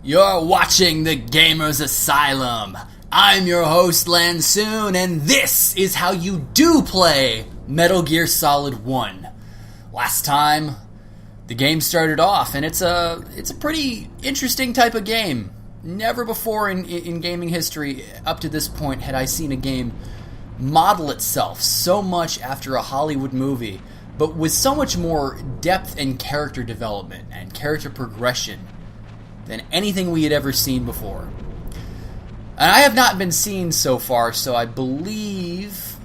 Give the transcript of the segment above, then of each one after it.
You're watching the Gamers Asylum. I'm your host, Lancun, and this is how you do play Metal Gear Solid 1. Last time, the game started off, and it's a pretty interesting type of game. Never before in gaming history, up to this point, had I seen a game model itself so much after a Hollywood movie, but with so much more depth and character development and character progression than anything we had ever seen before. And I have not been seen so far, so I believe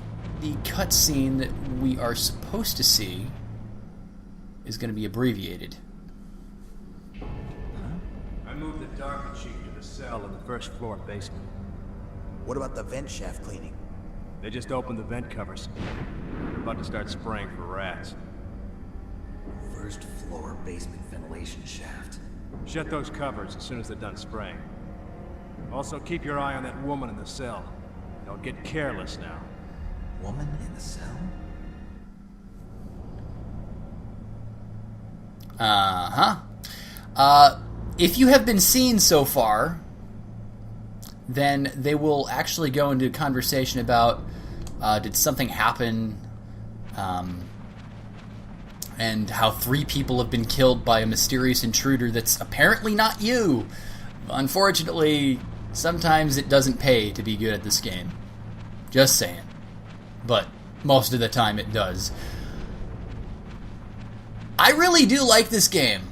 the cutscene that we are supposed to see is going to be abbreviated. I moved the Dark Chief to the cell in the first floor basement. What about the vent shaft cleaning? They just opened the vent covers. They're about to start spraying for rats. First floor basement ventilation shaft. Shut those covers as soon as they're done spraying. Also, keep your eye on that woman in the cell. Don't get careless now. Woman in the cell? If you have been seen so far, then they will actually go into a conversation about did something happen, and how 3 people have been killed by a mysterious intruder that's apparently not you. Unfortunately, sometimes it doesn't pay to be good at this game. Just saying. But most of the time it does. I really do like this game.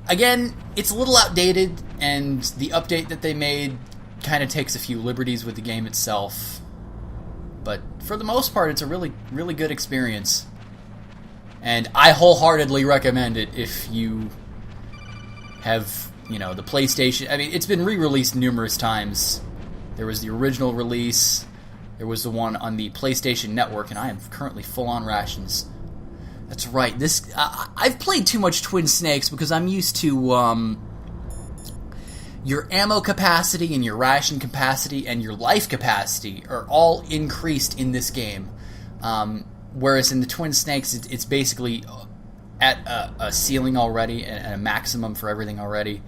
Again, it's a little outdated, and the update that they made kind of takes a few liberties with the game itself. But for the most part, it's a really, really good experience. And I wholeheartedly recommend it if you have, the PlayStation. I mean, it's been re-released numerous times. There was the original release. There was the one on the PlayStation Network, and I am currently full on rations. That's right. I've played too much Twin Snakes because I'm used to your ammo capacity and your ration capacity and your life capacity are all increased in this game. Whereas in the Twin Snakes, it's basically at a ceiling already and a maximum for everything already.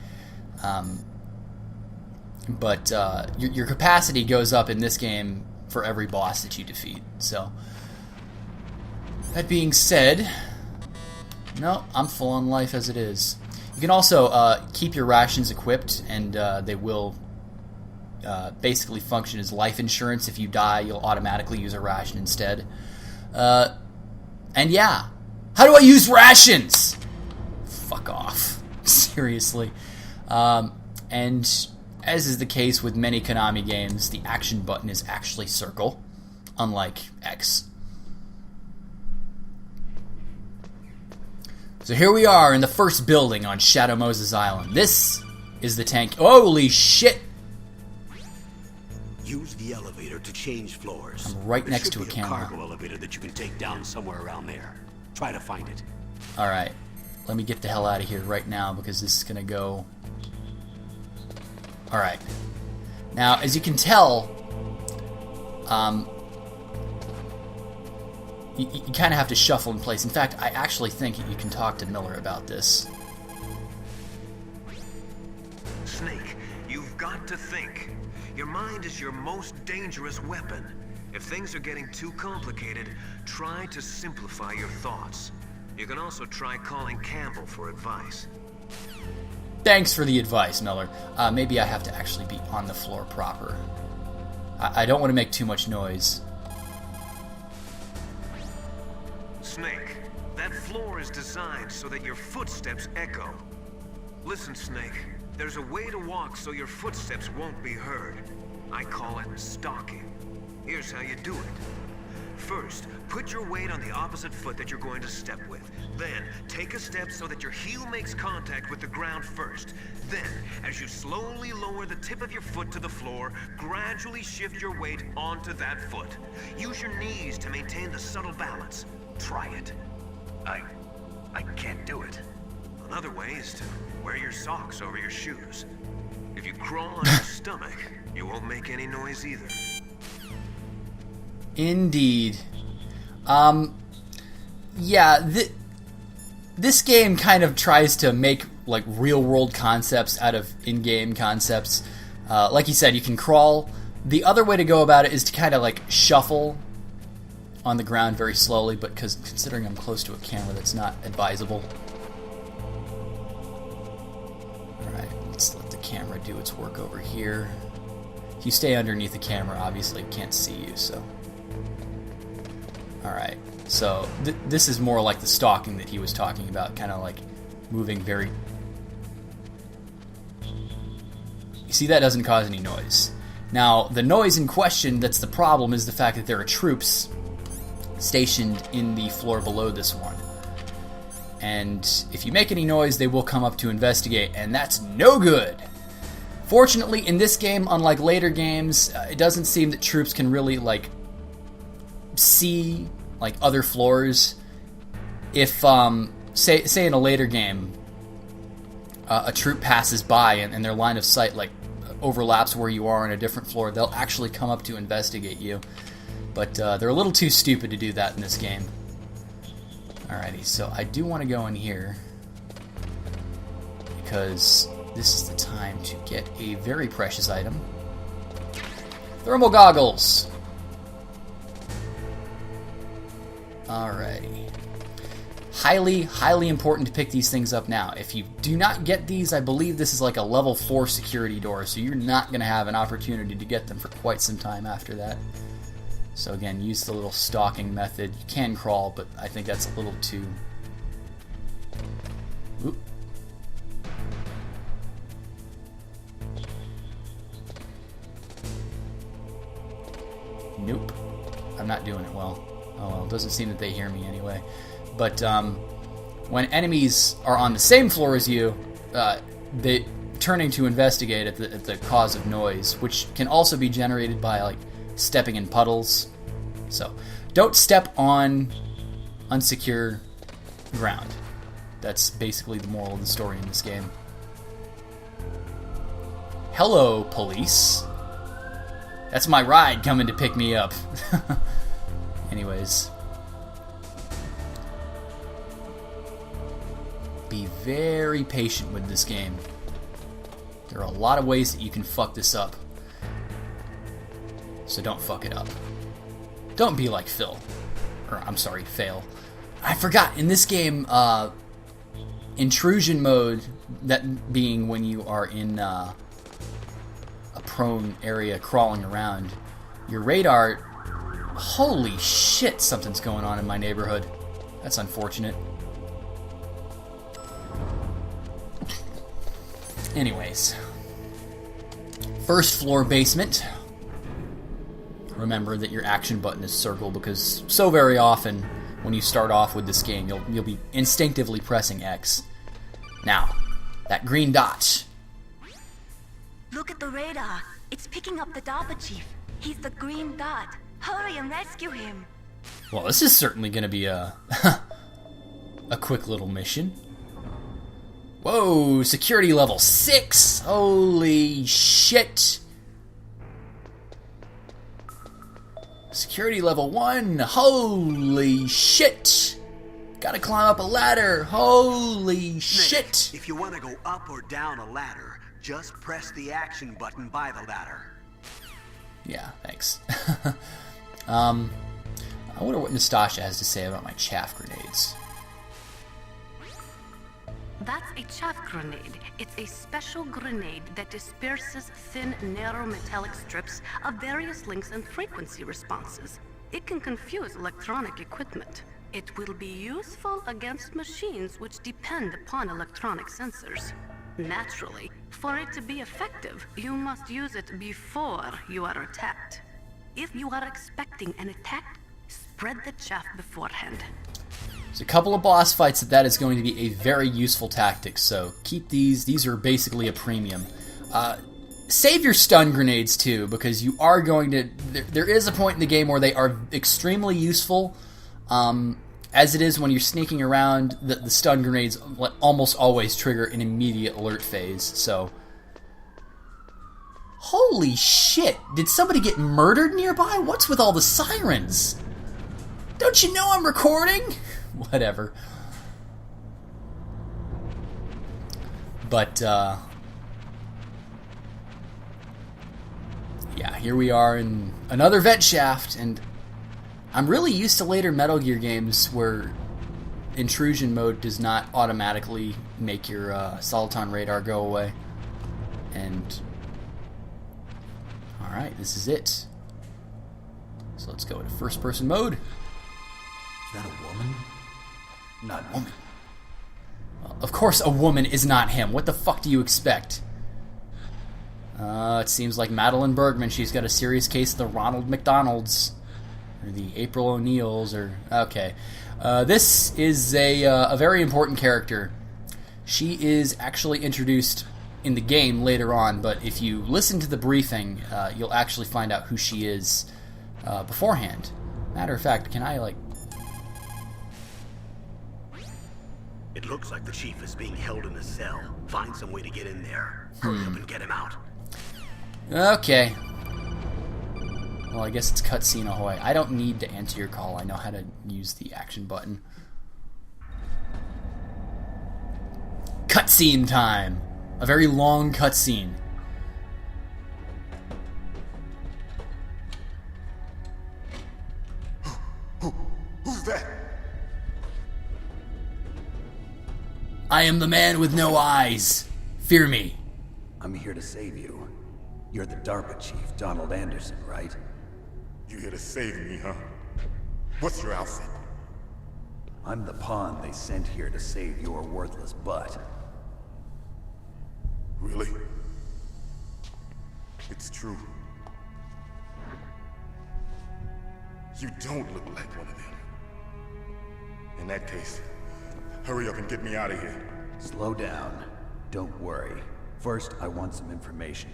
But your capacity goes up in this game for every boss that you defeat. So, that being said, no, I'm full on life as it is. You can also keep your rations equipped, and they will basically function as life insurance. If you die, you'll automatically use a ration instead. And yeah, how do I use rations? Fuck off. Seriously. And as is the case with many Konami games, the action button is actually circle, unlike X. So here we are in the first building on Shadow Moses Island. This is the tank. Holy shit! Use the elevator to change floors. I'm right next to a There camera. should be a cargo elevator that you can take down somewhere around there. Try to find it. Alright, let me get the hell out of here right now because this is gonna go... Alright. Now, as you can tell, you kind of have to shuffle in place. In fact, I actually think you can talk to Miller about this. Snake, you've got to think. Your mind is your most dangerous weapon. If things are getting too complicated, try to simplify your thoughts. You can also try calling Campbell for advice. Thanks for the advice, Miller. Maybe I have to actually be on the floor proper. I don't want to make too much noise. Snake, that floor is designed so that your footsteps echo. Listen, Snake, there's a way to walk so your footsteps won't be heard. I call it stalking. Here's how you do it. First, put your weight on the opposite foot that you're going to step with. Then, take a step so that your heel makes contact with the ground first. Then, as you slowly lower the tip of your foot to the floor, gradually shift your weight onto that foot. Use your knees to maintain the subtle balance. Try it. I can't do it. Another way is to wear your socks over your shoes. If you crawl on your stomach, you won't make any noise either. Indeed. Yeah, this game kind of tries to make like real-world concepts out of in-game concepts. Like you said, you can crawl. The other way to go about it is to kind of like shuffle on the ground very slowly, but considering I'm close to a camera, that's not advisable. Alright, let's let the camera do its work over here. If you stay underneath the camera, obviously it can't see you, so... Alright, so this is more like the stalking that he was talking about, kind of like moving very... You see, that doesn't cause any noise. Now, the noise in question that's the problem is the fact that there are troops stationed in the floor below this one. And if you make any noise, they will come up to investigate, and that's no good! Fortunately, in this game, unlike later games, it doesn't seem that troops can really, like, see, like, other floors. If, say in a later game, a troop passes by and their line of sight, like, overlaps where you are on a different floor, they'll actually come up to investigate you. But they're a little too stupid to do that in this game. Alrighty, so I do want to go in here because this is the time to get a very precious item. Thermal goggles! Alrighty. Highly important to pick these things up now. If you do not get these, I believe this is like a level 4 security door, so you're not going to have an opportunity to get them for quite some time after that. So again, use the little stalking method. You can crawl, but I think that's a little too... Oop. Nope. I'm not doing it well. Oh well, it doesn't seem that they hear me anyway. But when enemies are on the same floor as you, they turning to investigate at the cause of noise, which can also be generated by like stepping in puddles. So don't step on unsecure ground. That's basically the moral of the story in this game. Hello, police. That's my ride coming to pick me up. Anyways. Be very patient with this game. There are a lot of ways that you can fuck this up. So don't fuck it up. Don't be like Phil. Or, I'm sorry, Fail. I forgot, in this game, intrusion mode, that being when you are in a prone area crawling around, your radar... Holy shit, something's going on in my neighborhood. That's unfortunate. Anyways. First floor basement. Remember that your action button is circle because so very often when you start off with this game, you'll be instinctively pressing X. Now, that green dot. Look at the radar. It's picking up the Dapper Chief. He's the green dot. Hurry and rescue him. Well, this is certainly going to be a quick little mission. Whoa, security level 6. Holy shit. Security level 1. Holy shit. Gotta climb up a ladder. Holy shit. If you want to go up or down a ladder, just press the action button by the ladder. Yeah, thanks. I wonder what Nastasha has to say about my chaff grenades. That's a chaff grenade. It's a special grenade that disperses thin, narrow metallic strips of various lengths and frequency responses. It can confuse electronic equipment. It will be useful against machines which depend upon electronic sensors. Naturally, for it to be effective, you must use it before you are attacked. If you are expecting an attack, spread the chaff beforehand. There's a couple of boss fights that is going to be a very useful tactic, so keep these. These are basically a premium. Save your stun grenades too, because you are going to... There is a point in the game where they are extremely useful. As it is when you're sneaking around, the stun grenades almost always trigger an immediate alert phase, so... Holy shit! Did somebody get murdered nearby? What's with all the sirens? Don't you know I'm recording? Whatever. But, yeah, here we are in another vent shaft, and I'm really used to later Metal Gear games where intrusion mode does not automatically make your Soliton radar go away. And alright, this is it. So let's go into first person mode. Is that a woman? Not a woman. Well, of course a woman is not him. What the fuck do you expect? It seems like Madeline Bergman, she's got a serious case of the Ronald McDonalds. Or the April O'Neils, or... Okay. This is a very important character. She is actually introduced in the game later on, but if you listen to the briefing, you'll actually find out who she is beforehand. Matter of fact, can I, like... It looks like the chief is being held in a cell. Find some way to get in there. Hurry up and get him out. Okay. Well, I guess it's cutscene ahoy. I don't need to answer your call. I know how to use the action button. Cutscene time. A very long cutscene. Who's that? I am the man with no eyes. Fear me. I'm here to save you. You're the DARPA chief, Donald Anderson, right? You here to save me, huh? What's your outfit? I'm the pawn they sent here to save your worthless butt. Really? It's true. You don't look like one of them. In that case, hurry up and get me out of here. Slow down. Don't worry. First, I want some information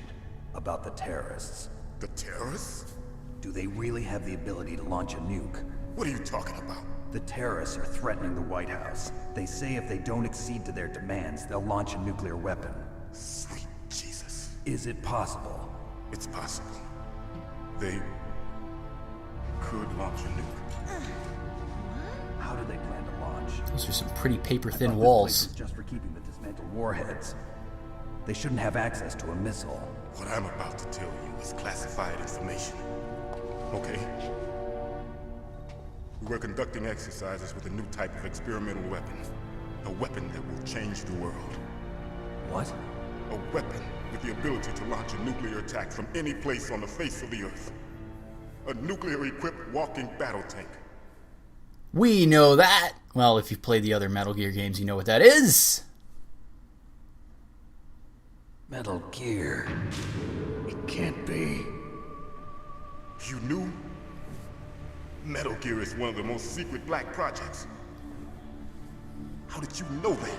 about the terrorists. The terrorists? Do they really have the ability to launch a nuke? What are you talking about? The terrorists are threatening the White House. They say if they don't accede to their demands, they'll launch a nuclear weapon. Sweet Jesus. Is it possible? It's possible. They could launch a nuke. How do they plan to launch? Those are some pretty I paper-thin thought this walls. place was just for keeping the dismantled warheads. They shouldn't have access to a missile. What I'm about to tell you is classified information. Okay? We were conducting exercises with a new type of experimental weapon. A weapon that will change the world. What? A weapon with the ability to launch a nuclear attack from any place on the face of the Earth. A nuclear-equipped walking battle tank. We know that. Well, if you've played the other Metal Gear games, you know what that is. Metal Gear. It can't be. You knew? Metal Gear is one of the most secret black projects. How did you know that?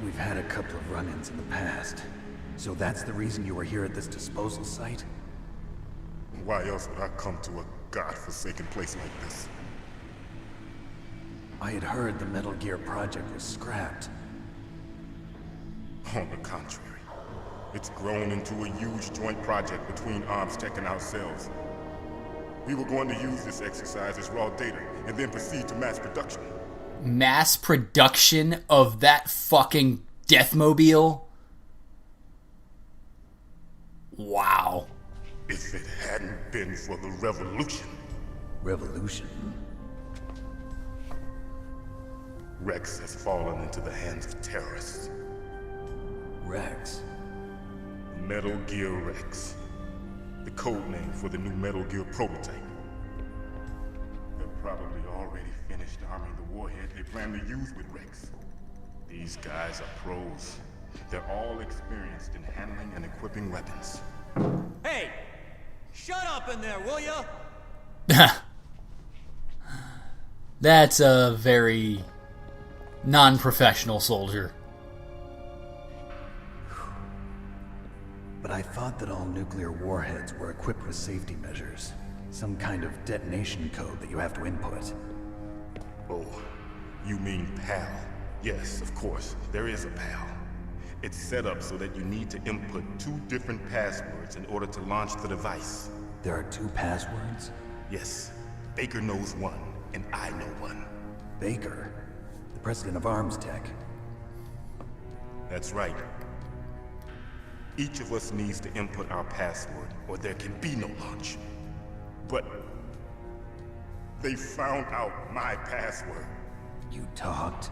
We've had a couple of run-ins in the past. So that's the reason you were here at this disposal site? Why else would I come to a godforsaken place like this? I had heard the Metal Gear project was scrapped. On the contrary, it's grown into a huge joint project between ArmsTech and ourselves. We were going to use this exercise as raw data and then proceed to mass production. Mass production of that fucking Deathmobile? Wow. If it hadn't been for the revolution. Revolution? Rex has fallen into the hands of terrorists. Rex? Metal Gear Rex. The code name for the new Metal Gear prototype. They're probably already finished arming the warhead they plan to use with Rex. These guys are pros. They're all experienced in handling and equipping weapons. Hey! Shut up in there, will ya? That's a very non-professional soldier. But I thought that all nuclear warheads were equipped with safety measures. Some kind of detonation code that you have to input. Oh, you mean PAL? Yes, of course, there is a PAL. It's set up so that you need to input 2 different passwords in order to launch the device. There are 2 passwords? Yes, Baker knows one, and I know one. Baker? The president of ArmsTech? That's right. Each of us needs to input our password, or there can be no launch. But they found out my password. You talked?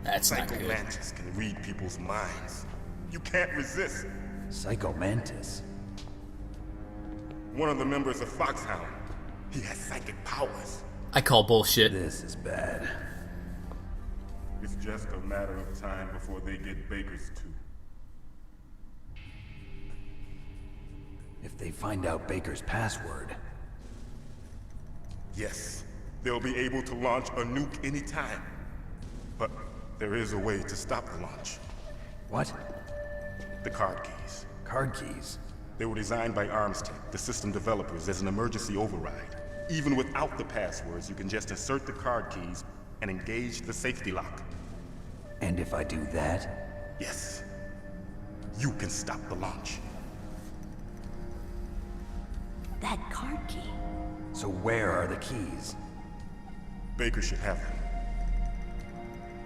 That's not good. Psychomantis can read people's minds. You can't resist. Psychomantis? One of the members of Foxhound. He has psychic powers. I call bullshit. This is bad. It's just a matter of time before they get Baker's too. If they find out Baker's password... Yes, they'll be able to launch a nuke anytime. But there is a way to stop the launch. What? The card keys. Card keys? They were designed by Armstech, the system developers, as an emergency override. Even without the passwords, you can just insert the card keys and engage the safety lock. And if I do that? Yes. You can stop the launch. That card key. So where are the keys? Baker should have them.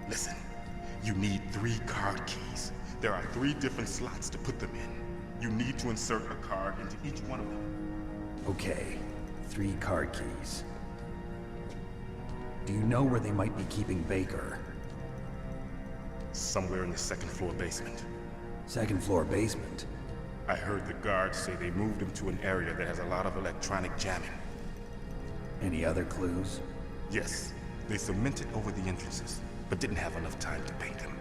Listen, you need 3 card keys. There are 3 different slots to put them in. You need to insert a card into each one of them. Okay, 3 card keys. Do you know where they might be keeping Baker? Somewhere in the 2nd floor basement. 2nd floor basement? I heard the guards say they moved him to an area that has a lot of electronic jamming. Any other clues? Yes, they cemented over the entrances, but didn't have enough time to paint them.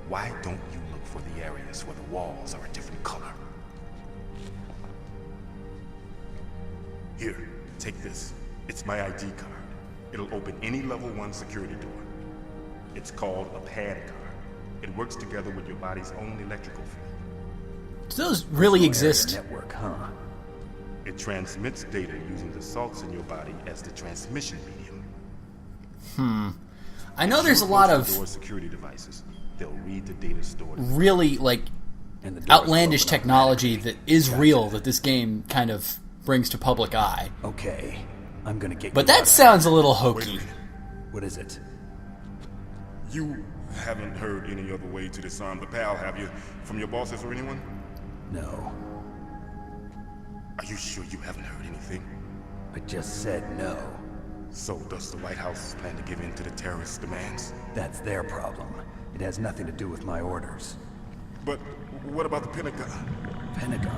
Why don't you look for the areas where the walls are a different color? Here, take this. It's my ID card. It'll open any level 1 security door. It's called a PAN card. It works together with your body's own electrical field. Do those really exist? Network, huh? It transmits data using the salts in your body as the transmission medium. I know there's a lot of door security devices. They'll read the data stored. really, like, And the doors outlandish open technology automatically. that is Gotcha. real that this game kind of brings to public eye. Okay, I'm gonna get But you that out of sounds a little Wait a hokey. minute. here. What is it? You haven't heard any other way to disarm the PAL, have you? From your bosses or anyone? No. Are you sure you haven't heard anything? I just said no. So does the White House plan to give in to the terrorists' demands? That's their problem. It has nothing to do with my orders. But what about the Pentagon? Pentagon?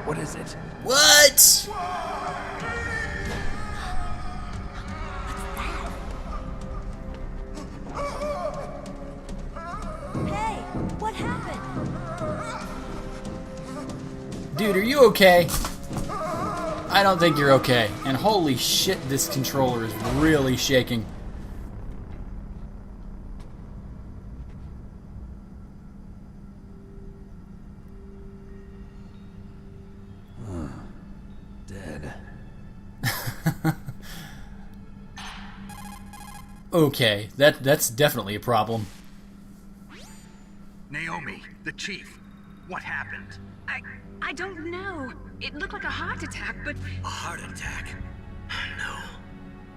What is it? What? Hey, what happened? Dude, are you okay? I don't think you're okay. And holy shit, this controller is really shaking. Dead. Okay, that's definitely a problem. Naomi, the chief. What happened? I don't know. It looked like a heart attack, but A heart attack? No,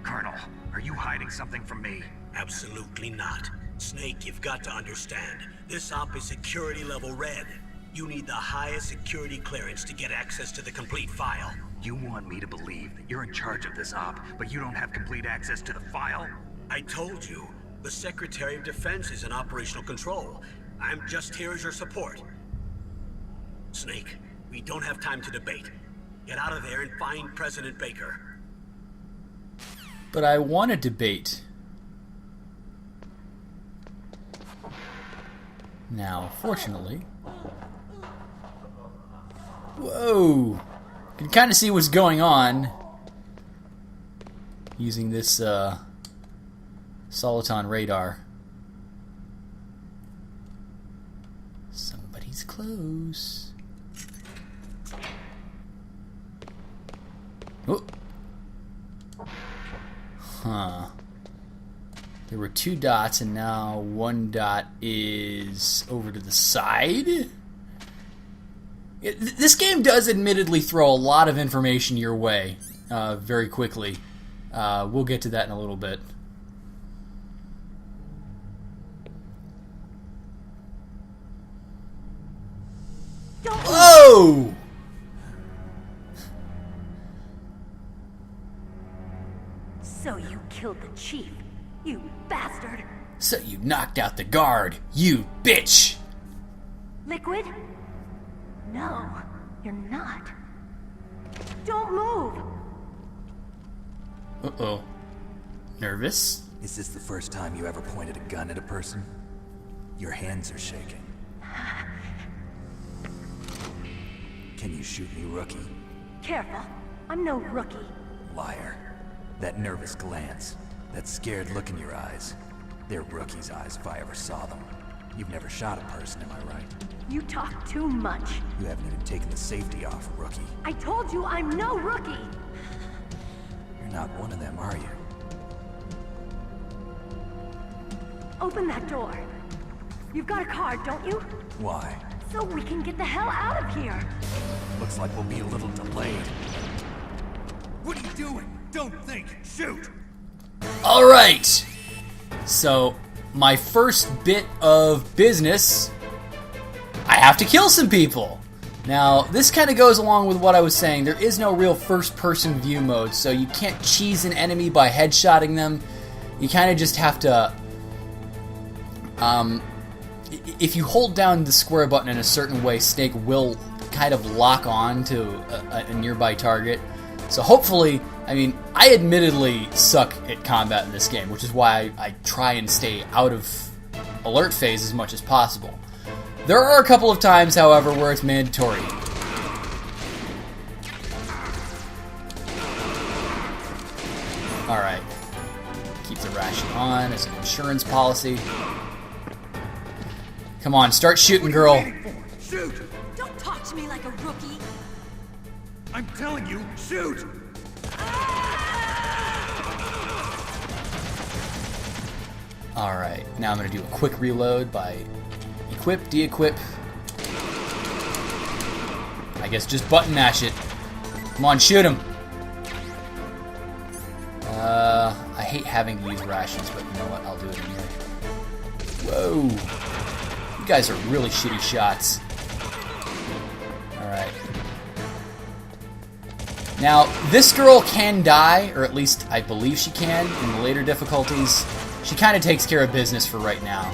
Colonel, are you hiding something from me? absolutely not. Snake, you've got to understand. This op is security level red. You need the highest security clearance to get access to the complete file. You want me to believe that you're in charge of this op, but you don't have complete access to the file? I told you, the Secretary of Defense is in operational control. I'm just here as your support. Snake, we don't have time to debate. Get out of there and find President Baker. But I want to debate. Now, fortunately... Whoa! You can kind of see what's going on using this Soliton radar. Somebody's close. Oh. Huh. There were 2 dots, and now 1 dot is over to the side? This game does admittedly throw a lot of information your way very quickly. We'll get to that in a little bit. Don't move. Whoa! So you killed the chief, you bastard. So you knocked out the guard, you bitch! Liquid? No, you're not. Don't move. Uh-oh. Nervous? Is this the first time you ever pointed a gun at a person? Your hands are shaking. Can you shoot me, rookie? Careful, I'm no rookie. Liar. That nervous glance, that scared look in your eyes. They're rookie's eyes if I ever saw them. You've never shot a person, am I right? You talk too much. You haven't even taken the safety off, rookie. I told you I'm no rookie. You're not one of them, are you? Open that door. You've got a card, don't you? Why? So we can get the hell out of here. Looks like we'll be a little delayed. What are you doing? Don't think. Shoot! Alright! So, my first bit of business, I have to kill some people. Now, this kind of goes along with what I was saying. There is no real first-person view mode, so you can't cheese an enemy by headshotting them. You kind of just have to... if you hold down the square button in a certain way, Snake will kind of lock on to a nearby target. So hopefully, I mean, I admittedly suck at combat in this game, which is why I try and stay out of alert phase as much as possible. There are a couple of times, however, where it's mandatory. Alright. Keep the ration on as an insurance policy. Come on, start shooting, girl. Shoot! Don't talk to me like a rookie. I'm telling you, shoot! Alright, now I'm going to do a quick reload by equip, de-equip. I guess just button mash it. Come on, shoot him. I hate having to use rations, but you know what? I'll do it anyway. Whoa. You guys are really shitty shots. Alright. Now, this girl can die, or at least I believe she can in the later difficulties. She kind of takes care of business for right now.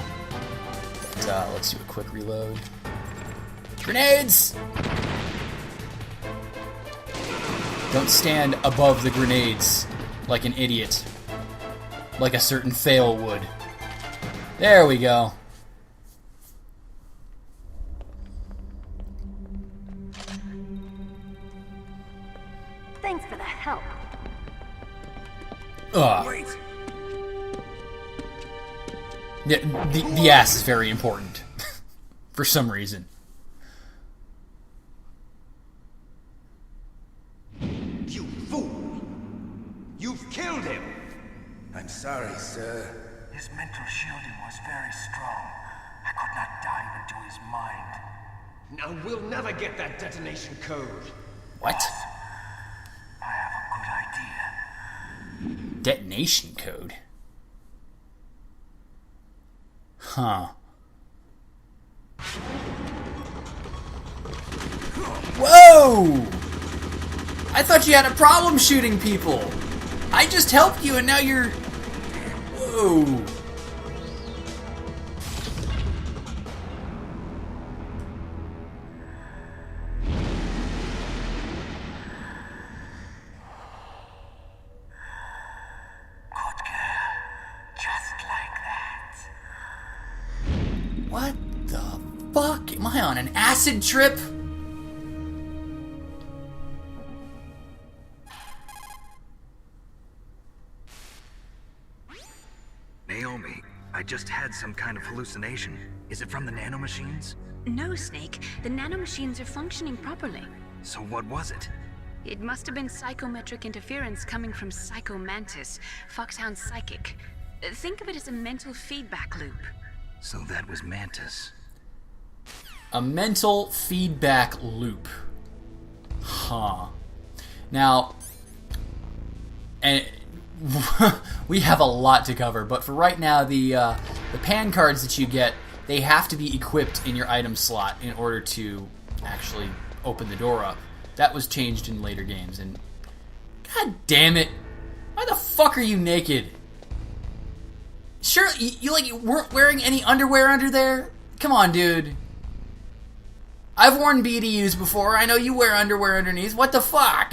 But let's do a quick reload. Grenades! Don't stand above the grenades like an idiot. Like a certain fail would. There we go. Thanks for the help. Ugh. Wait! The ass is very important. For some reason. You fool! You've killed him! I'm sorry, sir. His mental shielding was very strong. I could not dive into his mind. Now we'll never get that detonation code. What? I have a good idea. Detonation code? Huh. Whoa! I thought you had a problem shooting people. I just helped you and now you're... Whoa. What the fuck? Am I on an acid trip? Naomi, I just had some kind of hallucination. Is it from the nanomachines? No, Snake. The nanomachines are functioning properly. So what was it? It must have been psychometric interference coming from Psycho Mantis, Foxhound's psychic. Think of it as a mental feedback loop. So that was Mantis. A mental feedback loop. Huh. Now, and we have a lot to cover, but for right now, the pan cards that you get, they have to be equipped in your item slot in order to actually open the door up. That was changed in later games, and god damn it, why the fuck are you naked? Sure, you weren't wearing any underwear under there? Come on, dude. I've worn BDUs before. I know you wear underwear underneath. What the fuck?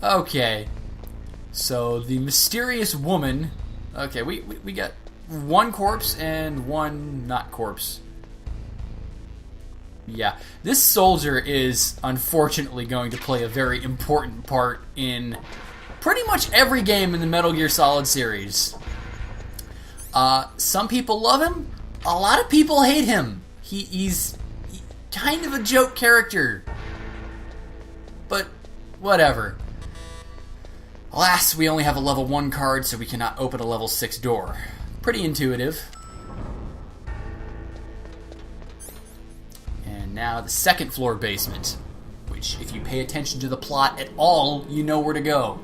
Okay. So, the mysterious woman... Okay, we got one corpse and one not corpse. Yeah. This soldier is, unfortunately, going to play a very important part in pretty much every game in the Metal Gear Solid series. Some people love him. A lot of people hate him. He's kind of a joke character. But, whatever. Alas, we only have a level 1 card, so we cannot open a level 6 door. Pretty intuitive. And now the second floor basement, which, if you pay attention to the plot at all, you know where to go.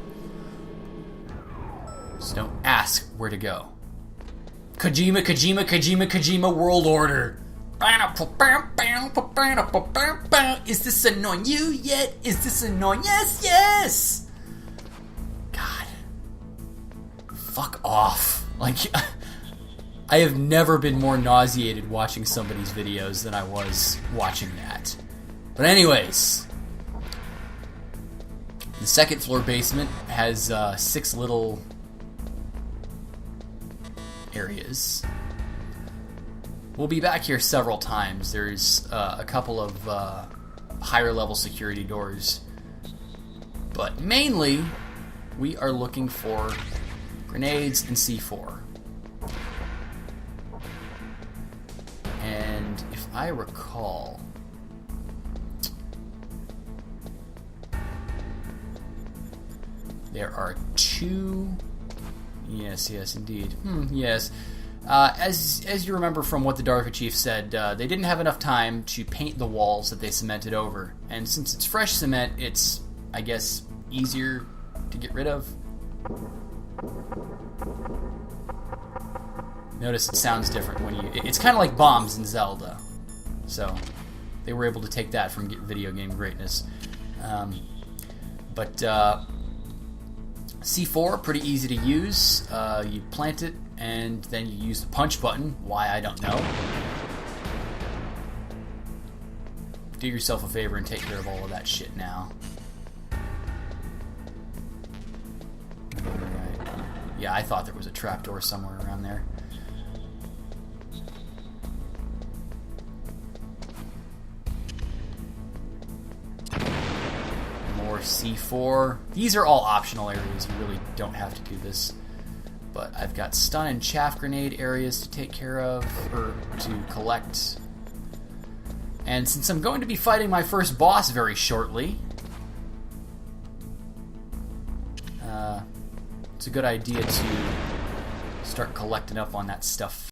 So don't ask where to go. Kojima, Kojima, Kojima, Kojima, World Order. Is this annoying you yet? Is this annoying? Yes, yes! God. Fuck off. Like, I have never been more nauseated watching somebody's videos than I was watching that. But anyways, the second floor basement has 6 little areas. We'll be back here several times. There's a couple of higher level security doors, but mainly we are looking for grenades and C4. And if I recall, there are 2. Yes, indeed. Yes. As you remember from what the Darka Chief said, they didn't have enough time to paint the walls that they cemented over. And since it's fresh cement, it's, I guess, easier to get rid of. Notice it sounds different when you... It's kind of like bombs in Zelda. So, they were able to take that from video game greatness. But C4, pretty easy to use. You plant it, and then you use the punch button. Why, I don't know. Do yourself a favor and take care of all of that shit now. Alright. Yeah, I thought there was a trapdoor somewhere around there. More C4. These are all optional areas. You really don't have to do this. But I've got stun and chaff grenade areas to take care of, or to collect. And since I'm going to be fighting my first boss very shortly, it's a good idea to start collecting up on that stuff